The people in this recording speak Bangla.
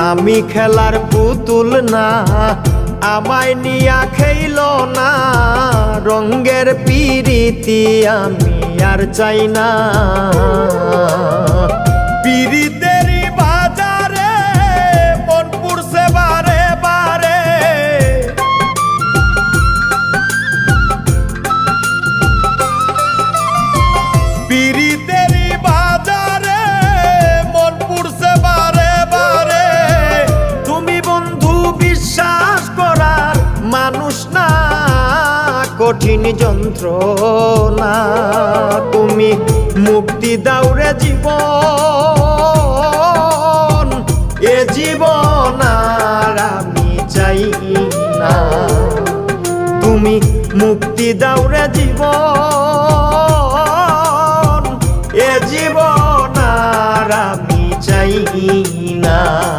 আমি খেলার পুতুল না, আমায় নিয়া খেইল না। রঙ্গের পিরিতি আমি আর চাই না। পিরিতেরই বাজারে মন পুড়ছে বারে বারে। পিরিতেরই বাজারে মন পুড়ছে বারে বারে। তুমি বন্ধু বিশ্বাস করার মানুষ না, কঠিন যন্ত্রণা। তুমি মুক্তি দাও রে জীবন, এ জীবন আর আমি চাই না। তুমি মুক্তি দাও রে জীবন।